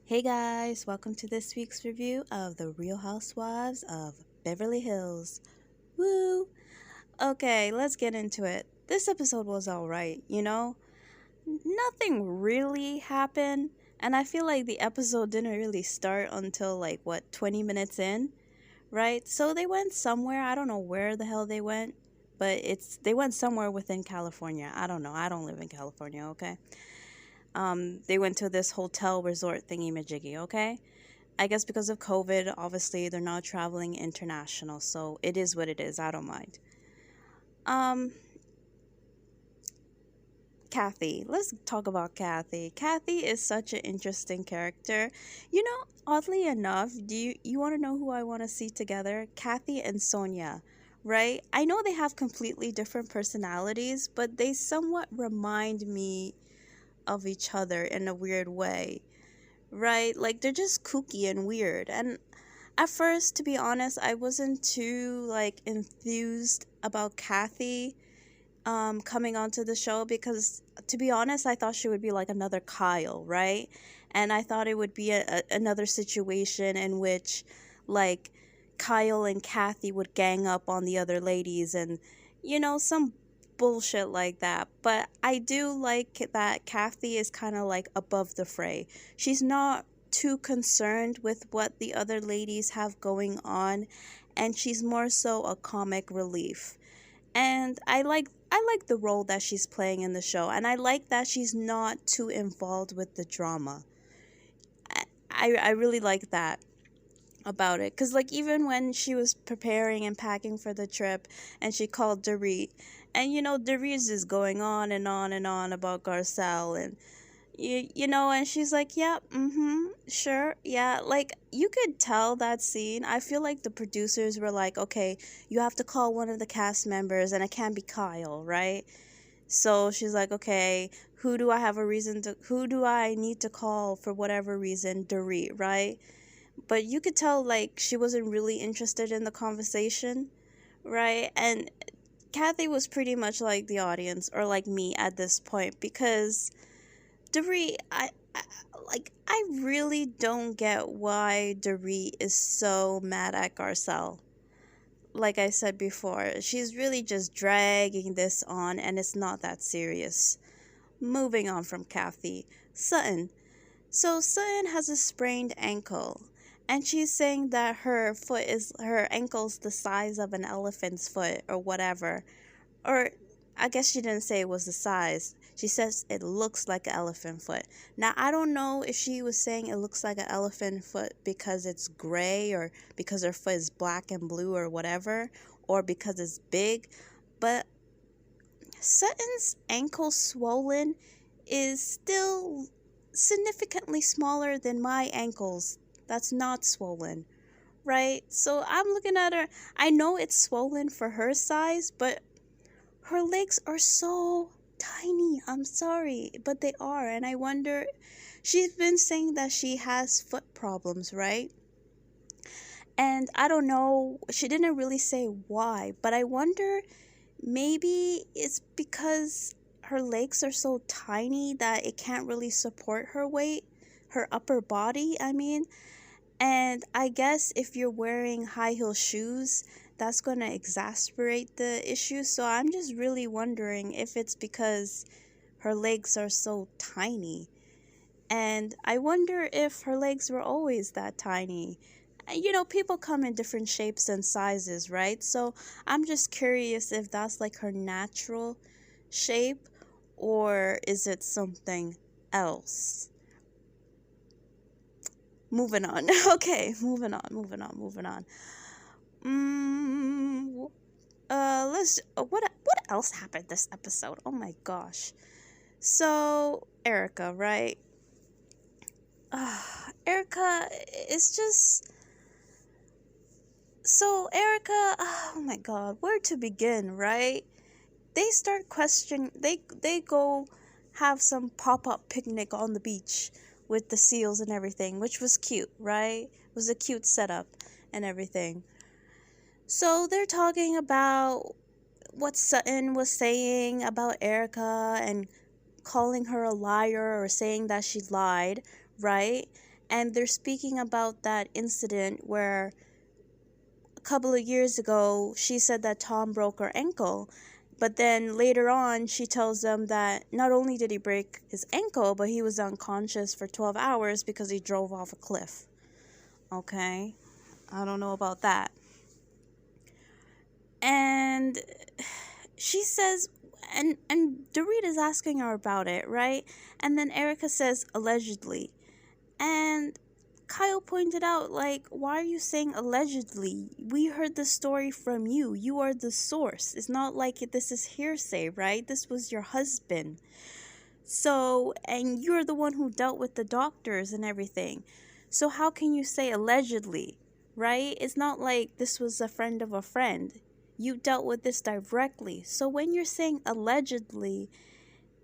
Hey guys, welcome to this week's review of The Real Housewives of Beverly Hills. Woo! Okay, let's get into it. This episode was alright, Nothing really happened, and I feel like the episode didn't really start until 20 minutes in, right? So they went somewhere, I don't know where the hell they went, but they went somewhere within California. I don't know. I don't live in California, okay? They went to this hotel resort thingy majiggy, okay? I guess because of COVID, obviously they're not traveling international, so it is what it is. I don't mind. Um, Kathy. Let's talk about Kathy. Kathy is such an interesting character. Oddly enough, do you want to know who I want to see together? Kathy and Sonia, right? I know they have completely different personalities, but they somewhat remind me of each other in a weird way, right? Like they're just kooky and weird. And at first, to be honest, I wasn't too enthused about Kathy coming onto the show because, to be honest, I thought she would be like another Kyle, right? And I thought it would be another situation in which like Kyle and Kathy would gang up on the other ladies and some bullshit like that. But I do like that Kathy is kind of like above the fray. She's not too concerned with what the other ladies have going on, and she's more so a comic relief. And I like the role that she's playing in the show, and I like that she's not too involved with the drama. I really like that about it, because even when she was preparing and packing for the trip and she called Dorit, and Dorit is just going on and on and on about Garcelle, and and she's like, yeah, sure, yeah. Like, you could tell that scene. I feel like the producers were like, okay, you have to call one of the cast members, and it can't be Kyle, right? So she's like, okay, who do I need to call for whatever reason? Dorit, right? But you could tell she wasn't really interested in the conversation, right? And Kathy was pretty much like the audience, or like me at this point, because Dorit, I really don't get why Dorit is so mad at Garcelle. Like I said before, she's really just dragging this on, and it's not that serious. Moving on from Kathy, Sutton. So Sutton has a sprained ankle, and she's saying that her ankle's the size of an elephant's foot or whatever. Or I guess she didn't say it was the size. She says it looks like an elephant foot. Now, I don't know if she was saying it looks like an elephant foot because it's gray, or because her foot is black and blue or whatever, or because it's big, but Sutton's ankle swollen is still significantly smaller than my ankles that's not swollen, right? So I'm looking at her. I know it's swollen for her size, but her legs are so tiny. I'm sorry, but they are. And I wonder, she's been saying that she has foot problems, right? And I don't know, she didn't really say why, but I wonder, maybe it's because her legs are so tiny that it can't really support her weight, her upper body, I mean. And I guess if you're wearing high heel shoes, that's going to exacerbate the issue. So I'm just really wondering if it's because her legs are so tiny. And I wonder if her legs were always that tiny. People come in different shapes and sizes, right? So I'm just curious if that's like her natural shape, or is it something else? Moving on. Okay, moving on. What else happened this episode? Oh my gosh. So Erika, right? Erika is just so Erika. Oh my God, where to begin, right? They start questioning. They go have some pop-up picnic on the beach with the seals and everything, which was cute, right? It was a cute setup and everything. So they're talking about what Sutton was saying about Erika and calling her a liar, or saying that she lied, right? and they're speaking about that incident where a couple of years ago she said that Tom broke her ankle. But then later on, she tells them that not only did he break his ankle, but he was unconscious for 12 hours because he drove off a cliff. Okay? I don't know about that. And she says, and Dorita's asking her about it, right? And then Erika says, allegedly. And Kyle pointed out, like, why are you saying allegedly? We heard the story from you. You are the source. It's not like this is hearsay, right? This was your husband. So, and you're the one who dealt with the doctors and everything. So how can you say allegedly, right? It's not like this was a friend of a friend. You dealt with this directly. So when you're saying allegedly,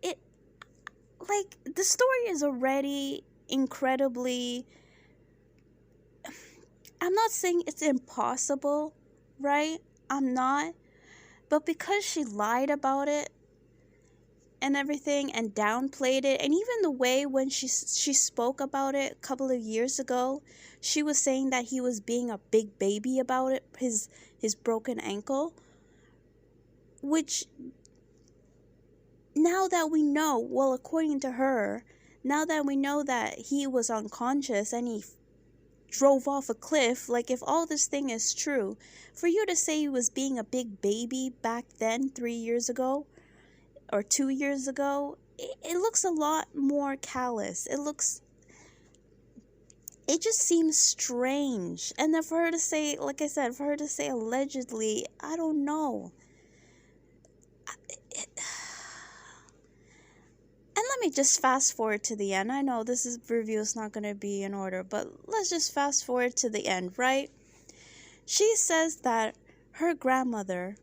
it, like, the story is already incredibly, I'm not saying it's impossible, right? I'm not. But because she lied about it and everything and downplayed it, and even the way when she spoke about it a couple of years ago, she was saying that he was being a big baby about it, his broken ankle, which now that we know, well, according to her, now that we know that he was unconscious and he drove off a cliff, like, if all this thing is true, for you to say he was being a big baby back then, 3 years ago or 2 years ago, it looks a lot more callous. It just seems strange. And then for her to say, like I said, for her to say allegedly, I don't know. And let me just fast forward to the end. I know this review is not going to be in order, but let's just fast forward to the end, right? She says that her grandmother,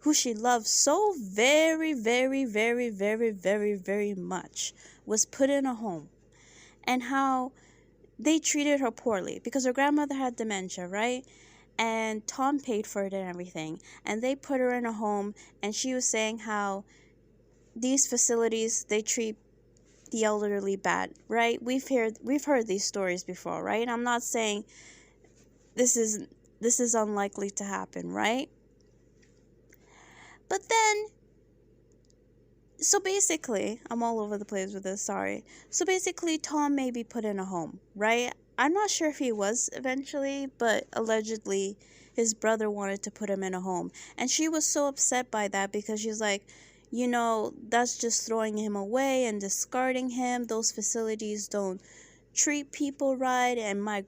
who she loves so very, very, very, very, very, very much, was put in a home. And how they treated her poorly because her grandmother had dementia, right? And Tom paid for it and everything. And they put her in a home, and she was saying how these facilities, they treat the elderly bad, right? We've heard these stories before, right? I'm not saying this is unlikely to happen, right? But then, so basically, I'm all over the place with this, sorry. So basically, Tom may be put in a home, right? I'm not sure if he was eventually, but allegedly his brother wanted to put him in a home. And she was so upset by that because she's like, that's just throwing him away and discarding him. Those facilities don't treat people right, and my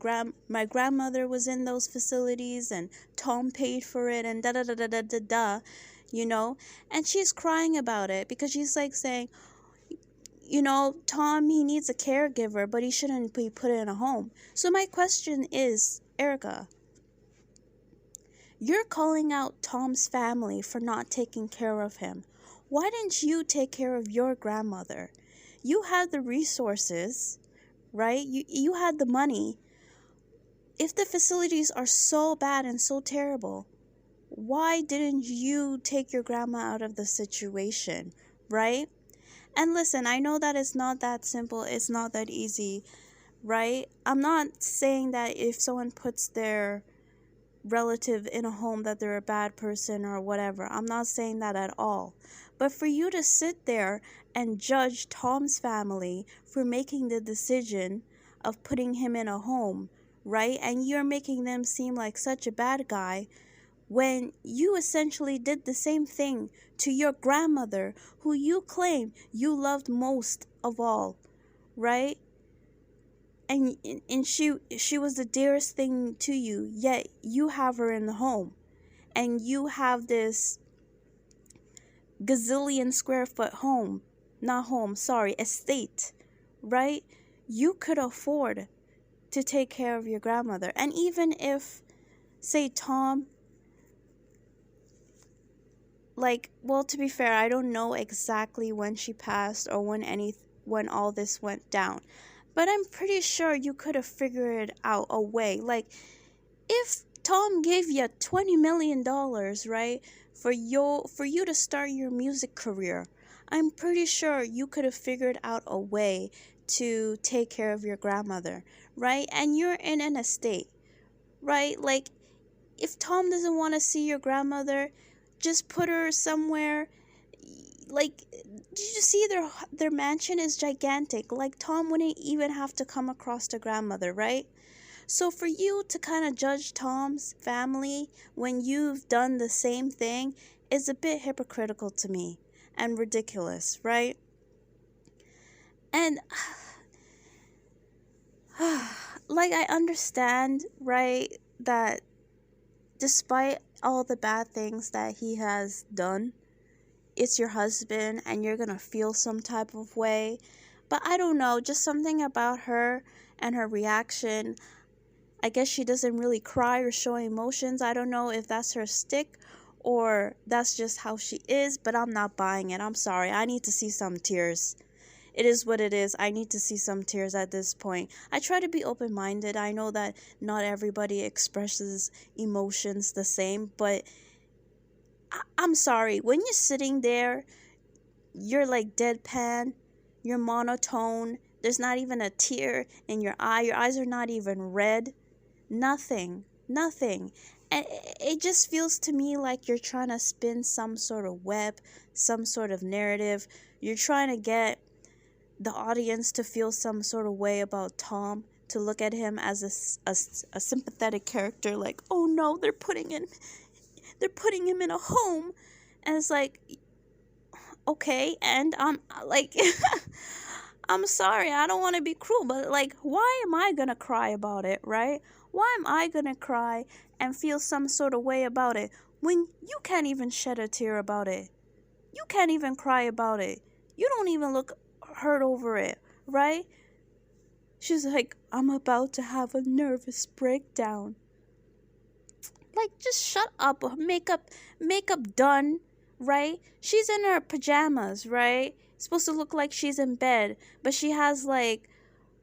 grandmother was in those facilities, and Tom paid for it, and da da da da da da da, and she's crying about it because she's like saying, Tom, he needs a caregiver, but he shouldn't be put in a home. So my question is, Erika, you're calling out Tom's family for not taking care of him. Why didn't you take care of your grandmother? You had the resources, right? You had the money. If the facilities are so bad and so terrible, why didn't you take your grandma out of the situation, right? And listen, I know that it's not that simple. It's not that easy, right? I'm not saying that if someone puts their relative in a home that they're a bad person or whatever. I'm not saying that at all. But for you to sit there and judge Tom's family for making the decision of putting him in a home, right? And you're making them seem like such a bad guy when you essentially did the same thing to your grandmother, who you claim you loved most of all, right? And she was the dearest thing to you, yet you have her in the home. And you have this gazillion square foot estate, right? You could afford to take care of your grandmother. And even if, say, Tom, to be fair, I don't know exactly when she passed or when all this went down. But I'm pretty sure you could have figured out a way. Like, if Tom gave you $20 million, right, for you to start your music career, I'm pretty sure you could have figured out a way to take care of your grandmother, right? And you're in an estate, right? Like, if Tom doesn't want to see your grandmother, just put her somewhere. Like, did you see their mansion is gigantic? Like, Tom wouldn't even have to come across the grandmother, right? So for you to kind of judge Tom's family when you've done the same thing is a bit hypocritical to me and ridiculous, right? And like, I understand, right, that despite all the bad things that he has done, it's your husband and you're gonna feel some type of way. But I don't know, just something about her and her reaction. I guess she doesn't really cry or show emotions. I don't know if that's her stick or that's just how she is, but I'm not buying it. I'm sorry. I need to see some tears. It is what it is. I need to see some tears at this point. I try to be open-minded. I know that not everybody expresses emotions the same, but I'm sorry. When you're sitting there, you're like deadpan, you're monotone. There's not even a tear in your eye. Your eyes are not even red. Nothing. And it just feels to me like you're trying to spin some sort of web, some sort of narrative. You're trying to get the audience to feel some sort of way about Tom, to look at him as a sympathetic character, like, oh no, they're putting him in a home. And it's like, okay, and I'm like, I'm sorry, I don't want to be cruel, but like, why am I gonna cry about it, right? Why am I gonna cry and feel some sort of way about it when you can't even shed a tear about it? You can't even cry about it. You don't even look hurt over it, right? She's like, I'm about to have a nervous breakdown. Like, just shut up. Makeup done, right? She's in her pajamas, right? Supposed to look like she's in bed, but she has like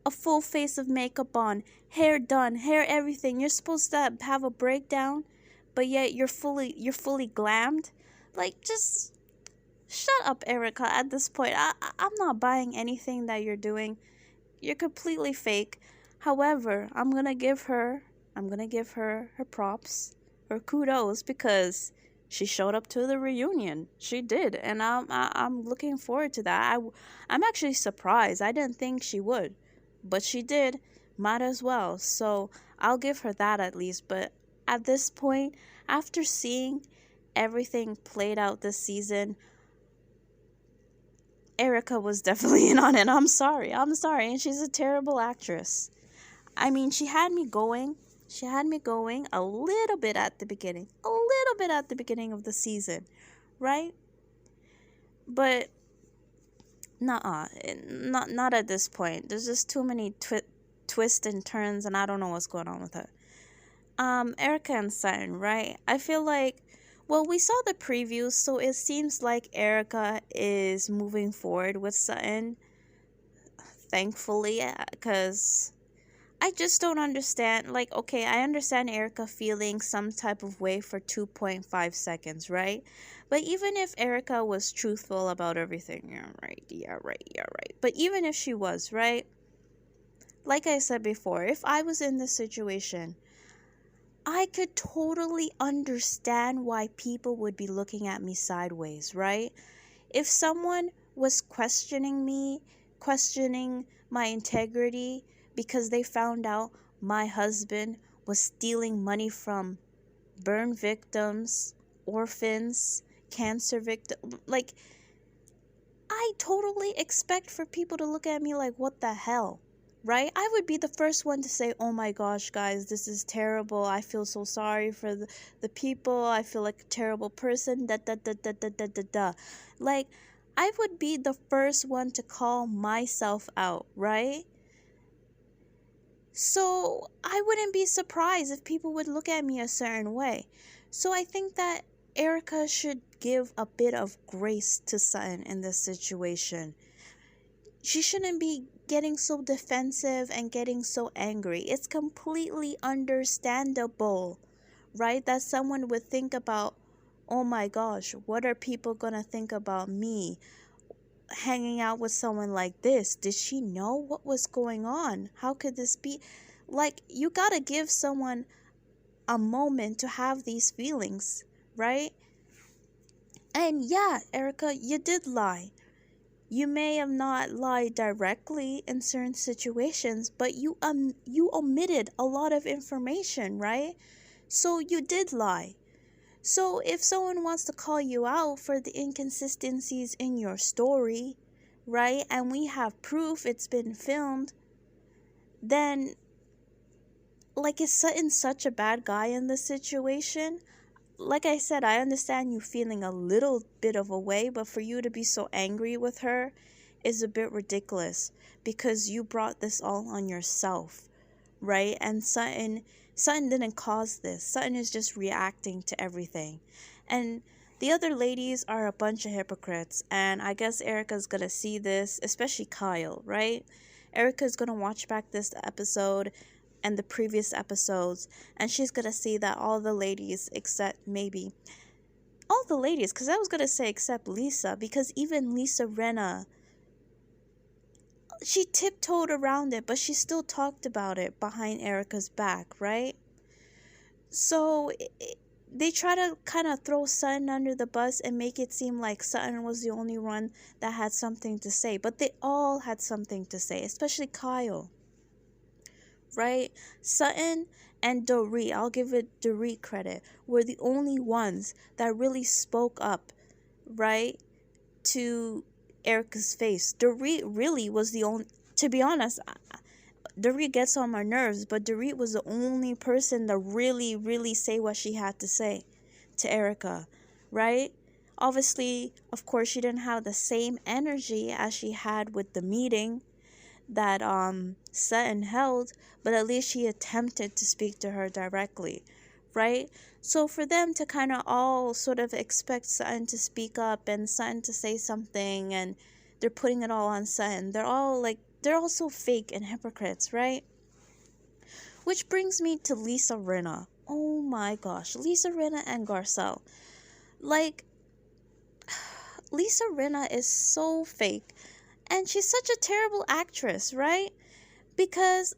a full face of makeup on, hair done, hair everything. You're supposed to have a breakdown, but yet you're fully glammed. Like, just shut up, Erika. At this point, I'm not buying anything that you're doing. You're completely fake. However, I'm gonna give her her props, her kudos, because she showed up to the reunion. She did, and I'm looking forward to that. I'm actually surprised. I didn't think she would, but she did. Might as well. So I'll give her that at least. But at this point, after seeing everything played out this season, Erika was definitely in on it. I'm sorry, and she's a terrible actress. I mean, she had me going a little bit at the beginning, of the season, right? But not at this point. There's just too many twists and turns, and I don't know what's going on with her. Erika and Sutton, right? I feel like, well, we saw the previews, so it seems like Erika is moving forward with Sutton, thankfully, because I just don't understand. Like, okay, I understand Erika feeling some type of way for 2.5 seconds, right? But even if Erika was truthful about everything, yeah, right. But even if she was, right? Like I said before, if I was in this situation, I could totally understand why people would be looking at me sideways, right? If someone was questioning me, questioning my integrity because they found out my husband was stealing money from burn victims, orphans, cancer victims, like, I totally expect for people to look at me like, what the hell? Right? I would be the first one to say, oh my gosh, guys, this is terrible. I feel so sorry for the people. I feel like a terrible person. Like, I would be the first one to call myself out, right? So I wouldn't be surprised if people would look at me a certain way. So I think that Erika should give a bit of grace to Sutton in this situation. She shouldn't be getting so defensive and getting so angry. It's completely understandable, right? That someone would think about, oh my gosh, what are people gonna think about me? hanging out with someone like this? Did she know what was going on? How could this be? Like, you gotta give someone a moment to have these feelings, right? And yeah, Erika, you did lie. You may have not lied directly in certain situations, but you omitted a lot of information, right? So you did lie. So if someone wants to call you out for the inconsistencies in your story, right? And we have proof it's been filmed, then like, is Sutton such a bad guy in this situation? Like I said, I understand you feeling a little bit of a way, but for you to be so angry with her is a bit ridiculous because you brought this all on yourself, right? And Sutton didn't cause this. Sutton is just reacting to everything. And the other ladies are a bunch of hypocrites, and I guess Erika's gonna see this, especially Kyle, right? Erika's gonna watch back this episode and the previous episodes, and she's gonna see that all the ladies, except maybe all the ladies, because I was gonna say except Lisa, because even Lisa Rinna, she tiptoed around it, but she still talked about it behind Erika's back, right? So they try to kind of throw Sutton under the bus and make it seem like Sutton was the only one that had something to say, but they all had something to say, especially Kyle, right? Sutton and Dorit, I'll give it Dorit credit, were the only ones that really spoke up, right, to Erika's face. Dorit really was the only, to be honest, Dorit gets on my nerves, but Dorit was the only person to really say what she had to say to Erika, right? Obviously, of course, she didn't have the same energy as she had with the meeting that Sutton held, but at least she attempted to speak to her directly, right? So for them to kind of all sort of expect Sutton to speak up and Sutton to say something, and they're putting it all on Sutton, they're all so fake and hypocrites, right? Which brings me to Lisa Rinna. Oh my gosh, Lisa Rinna and Garcelle. Like, Lisa Rinna is so fake. And she's such a terrible actress, right? Because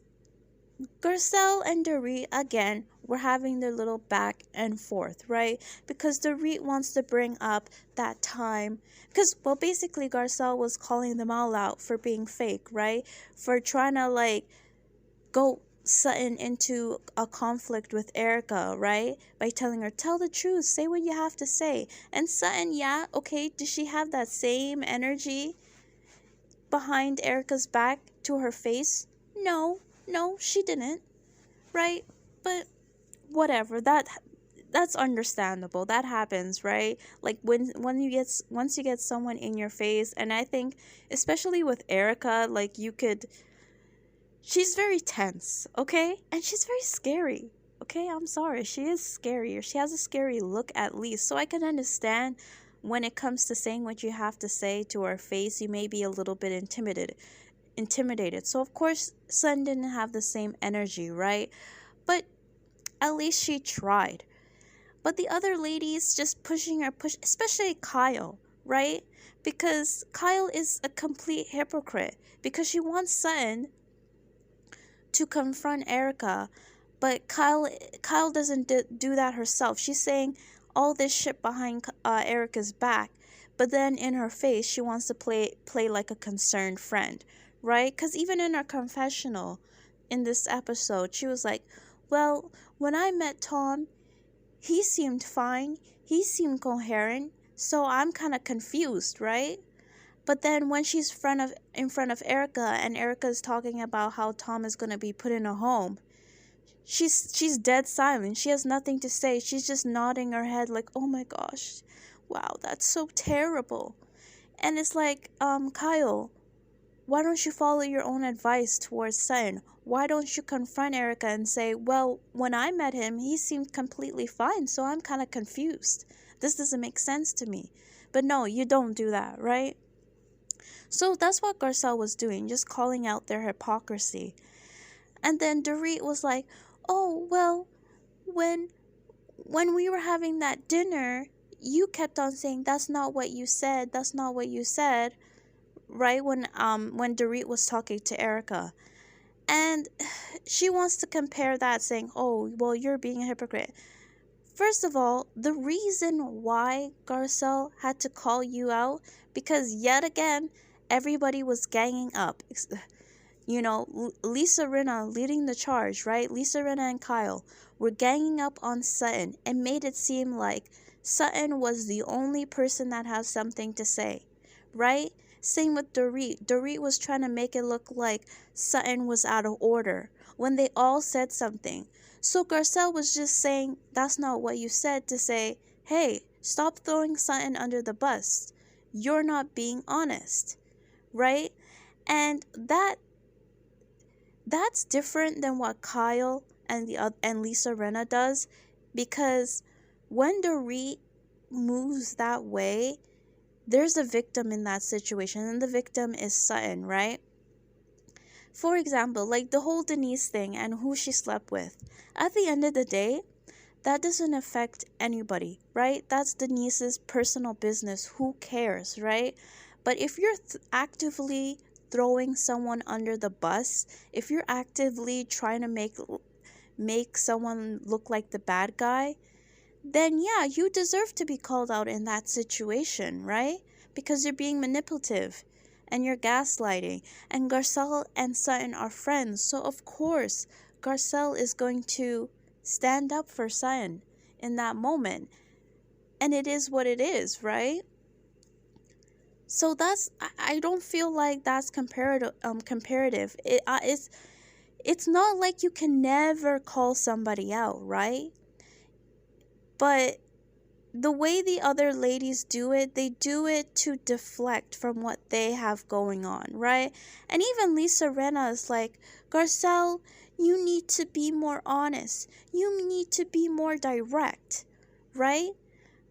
Garcelle and Dorit, again, were having their little back and forth, right? Because Dorit wants to bring up that time. Because, well, basically, Garcelle was calling them all out for being fake, right? For trying to, like, go Sutton into a conflict with Erika, right? By telling her, tell the truth, say what you have to say. And Sutton, yeah, okay, does she have that same energy behind Erika's back to her face? No, she didn't, right? But whatever, that's understandable. That happens, right? Like when you get once you get someone in your face, and I think especially with Erika, like she's very tense, okay? And she's very scary. Okay, I'm sorry. She is scary, or she has a scary look at least. So I can understand when it comes to saying what you have to say to her face, you may be a little bit intimidated. So of course, Sun didn't have the same energy, right? But at least she tried. But the other ladies just pushing her, especially Kyle, right? Because Kyle is a complete hypocrite. Because she wants Sutton to confront Erika, but Kyle doesn't do that herself. She's saying all this shit behind Erika's back, but then in her face she wants to play like a concerned friend, right? Because even in her confessional in this episode, she was like, well, when I met Tom, he seemed fine, he seemed coherent, so I'm kind of confused, right? But then when she's in front of Erika, and Erika's talking about how Tom is going to be put in a home, she's dead silent. She has nothing to say. She's just nodding her head like, oh my gosh, wow, that's so terrible. And it's like, Kyle, why don't you follow your own advice towards Sutton? Why don't you confront Erika and say, well, when I met him, he seemed completely fine, so I'm kind of confused. This doesn't make sense to me. But no, you don't do that, right? So that's what Garcelle was doing, just calling out their hypocrisy. And then Dorit was like, oh, well, when we were having that dinner, you kept on saying, that's not what you said, right? When Dorit was talking to Erika. And she wants to compare that, saying, "Oh, well, you're being a hypocrite." First of all, the reason why Garcelle had to call you out, because yet again, everybody was ganging up. Lisa Rinna leading the charge, right? Lisa Rinna and Kyle were ganging up on Sutton and made it seem like Sutton was the only person that has something to say, right? Same with Dorit. Dorit was trying to make it look like Sutton was out of order when they all said something. So Garcelle was just saying, "That's not what you said," to say, "Hey, stop throwing Sutton under the bus. You're not being honest," right? And that's different than what Kyle and Lisa Rinna does, because when Dorit moves that way, there's a victim in that situation, and the victim is Sutton, right? For example, like the whole Denise thing and who she slept with. At the end of the day, that doesn't affect anybody, right? That's Denise's personal business. Who cares, right? But if you're actively throwing someone under the bus, if you're actively trying to make someone look like the bad guy, then yeah, you deserve to be called out in that situation, right? Because you're being manipulative and you're gaslighting. And Garcelle and Sutton are friends, so of course Garcelle is going to stand up for Sutton in that moment. And it is what it is, right? So I don't feel like that's comparative. It's not like you can never call somebody out, right? But the way the other ladies do it, they do it to deflect from what they have going on, right? And even Lisa Rinna is like, "Garcelle, you need to be more honest. You need to be more direct," right?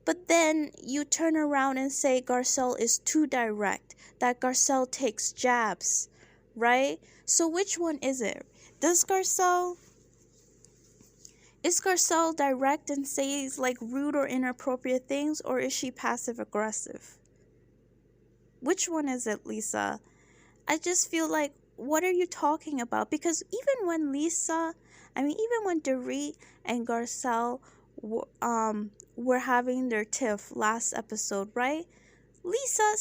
But then you turn around and say Garcelle is too direct, that Garcelle takes jabs, right? So which one is it? Is Garcelle direct and says like rude or inappropriate things, or is she passive aggressive? Which one is it, Lisa? I just feel like, what are you talking about? Because even when Dorit and Garcelle were having their tiff last episode, right? Lisa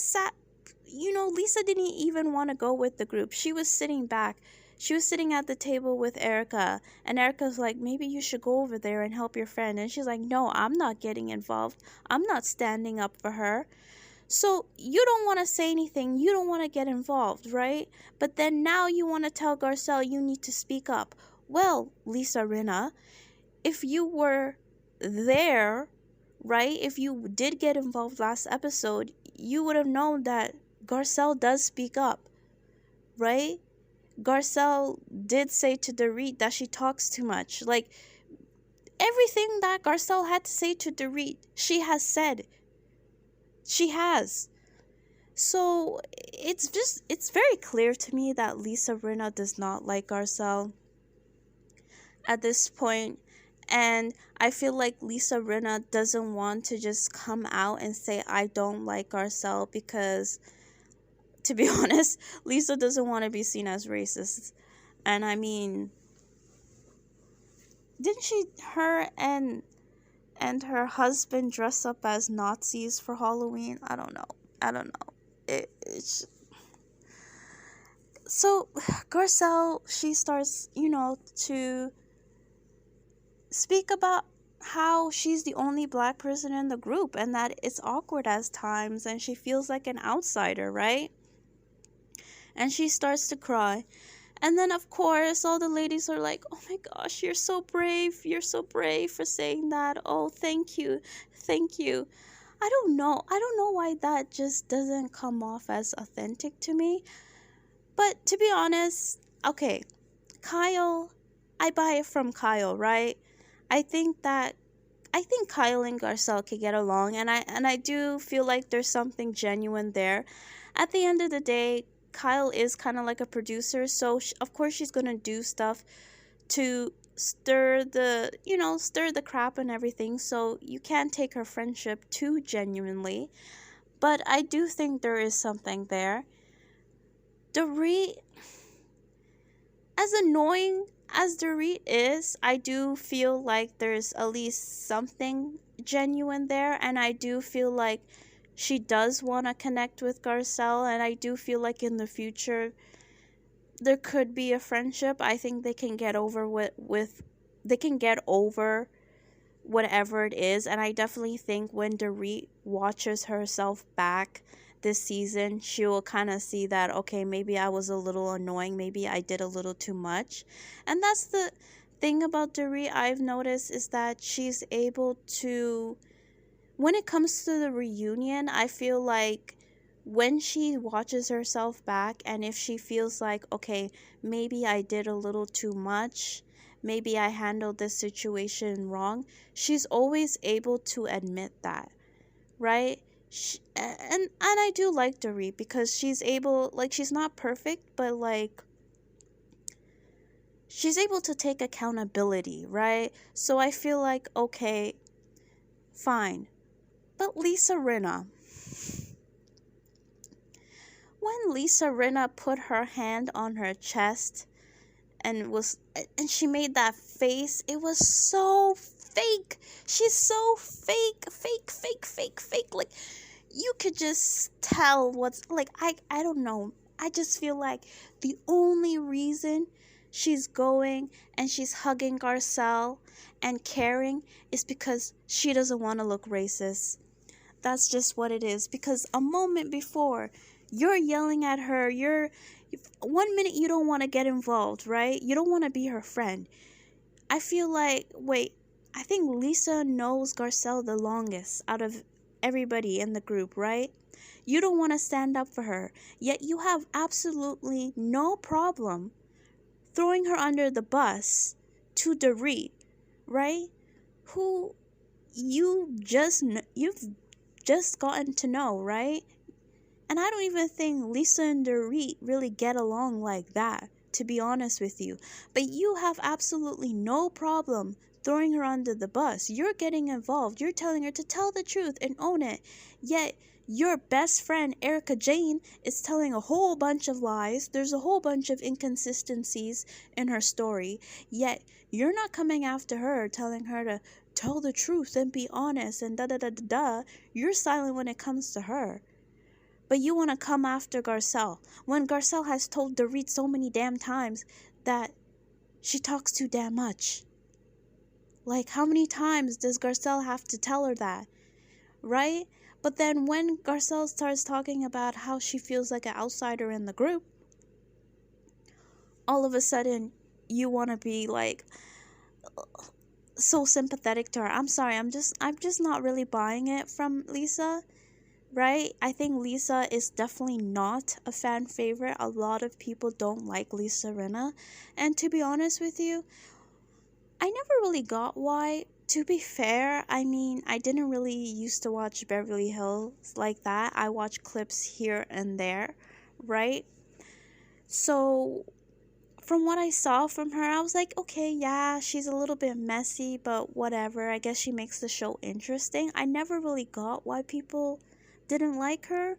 didn't even want to go with the group. She was sitting back. She was sitting at the table with Erika, and Erika's like, "Maybe you should go over there and help your friend." And she's like, "No, I'm not getting involved. I'm not standing up for her." So you don't want to say anything. You don't want to get involved, right? But then now you want to tell Garcelle you need to speak up. Well, Lisa Rinna, if you were there, right? If you did get involved last episode, you would have known that Garcelle does speak up, right? Garcelle did say to Dorit that she talks too much. Like, everything that Garcelle had to say to Dorit, she has said. She has. So it's very clear to me that Lisa Rinna does not like Garcelle at this point. And I feel like Lisa Rinna doesn't want to just come out and say, "I don't like Garcelle," because, to be honest, Lisa doesn't want to be seen as racist. And I mean, didn't her and her husband dress up as Nazis for Halloween? I don't know. It's so Garcelle, she starts, to speak about how she's the only black person in the group and that it's awkward at times and she feels like an outsider, right? And she starts to cry. And then, of course, all the ladies are like, "Oh my gosh, you're so brave. You're so brave for saying that. Oh, thank you. Thank you." I don't know. I don't know why that just doesn't come off as authentic to me. But to be honest, okay, Kyle, I buy it from Kyle, right? I think Kyle and Garcelle could get along, and I do feel like there's something genuine there. At the end of the day, Kyle is kind of like a producer, so of course she's going to do stuff to stir the crap and everything, so you can't take her friendship too genuinely. But I do think there is something there. Dorit, as annoying as Dorit is, I do feel like there's at least something genuine there, and I do feel like she does want to connect with Garcelle, and I do feel like in the future there could be a friendship. I think they can get over with they can get over whatever it is, and I definitely think when Dorit watches herself back this season, she will kind of see that, okay, maybe I was a little annoying, maybe I did a little too much. And that's the thing about Dorit I've noticed, is that she's able to, when it comes to the reunion, I feel like when she watches herself back, and if she feels like, okay, maybe I did a little too much, maybe I handled this situation wrong, she's always able to admit that, right? And I do like Dorit because she's able, like, she's not perfect, but like she's able to take accountability, right? So I feel like, okay, fine. But Lisa Rinna, when Lisa Rinna put her hand on her chest and she made that face, it was so fake. She's so fake. Like, you could just tell what's, like, I don't know. I just feel like the only reason she's going and she's hugging Garcelle and caring is because she doesn't want to look racist. That's just what it is. Because a moment before, you're yelling at her. One minute you don't want to get involved, right? You don't want to be her friend. I feel like, wait, I think Lisa knows Garcelle the longest out of everybody in the group, right? You don't want to stand up for her, yet you have absolutely no problem throwing her under the bus to Dorit, right? Who you've just gotten to know, right? And I don't even think Lisa and Dorit really get along like that, to be honest with you. But you have absolutely no problem throwing her under the bus. You're getting involved. You're telling her to tell the truth and own it. Yet your best friend, Erika Jane, is telling a whole bunch of lies. There's a whole bunch of inconsistencies in her story. Yet you're not coming after her, telling her to tell the truth and be honest and da-da-da-da-da. You're silent when it comes to her. But you want to come after Garcelle when Garcelle has told Dorit so many damn times that she talks too damn much. Like, how many times does Garcelle have to tell her that, right? But then when Garcelle starts talking about how she feels like an outsider in the group, all of a sudden you want to be like so sympathetic to her. I'm sorry, I'm just not really buying it from Lisa. Right? I think Lisa is definitely not a fan favorite. A lot of people don't like Lisa Rinna. And to be honest with you, I never really got why. To be fair, I mean, I didn't really used to watch Beverly Hills like that. I watch clips here and there, right? So from what I saw from her, I was like, okay, yeah, she's a little bit messy, but whatever. I guess she makes the show interesting. I never really got why people didn't like her,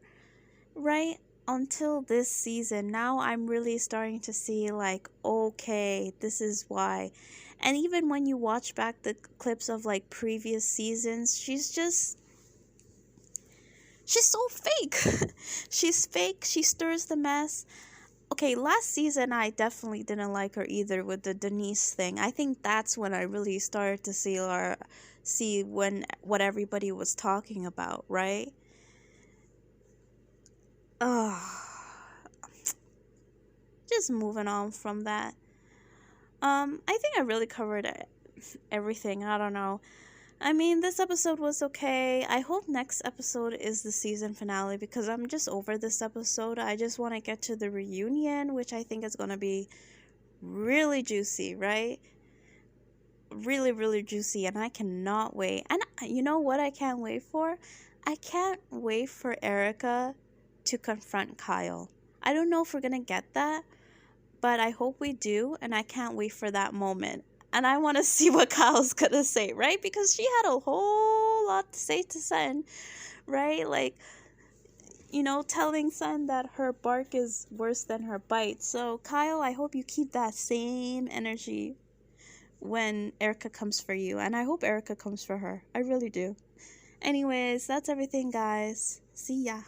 right? Until this season. Now I'm really starting to see, like, okay, this is why. And even when you watch back the clips of like previous seasons, she's so fake. She's fake. She stirs the mess. Okay, last season I definitely didn't like her either with the Denise thing. I think that's when I really started to see what everybody was talking about, right? Just moving on from that. I think I really covered everything. I don't know. I mean, this episode was okay. I hope next episode is the season finale because I'm just over this episode. I just want to get to the reunion, which I think is going to be really juicy, right? Really, really juicy, and I cannot wait. And you know what I can't wait for? I can't wait for Erika to confront Kyle. I don't know if we're gonna get that, but I hope we do, and I can't wait for that moment. And I want to see what Kyle's gonna say, right? Because she had a whole lot to say to Sutton, right? Like, telling Sun that her bark is worse than her bite. So, Kyle, I hope you keep that same energy when Erica comes for you. And I hope Erica comes for her. I really do. Anyways, that's everything, guys. See ya.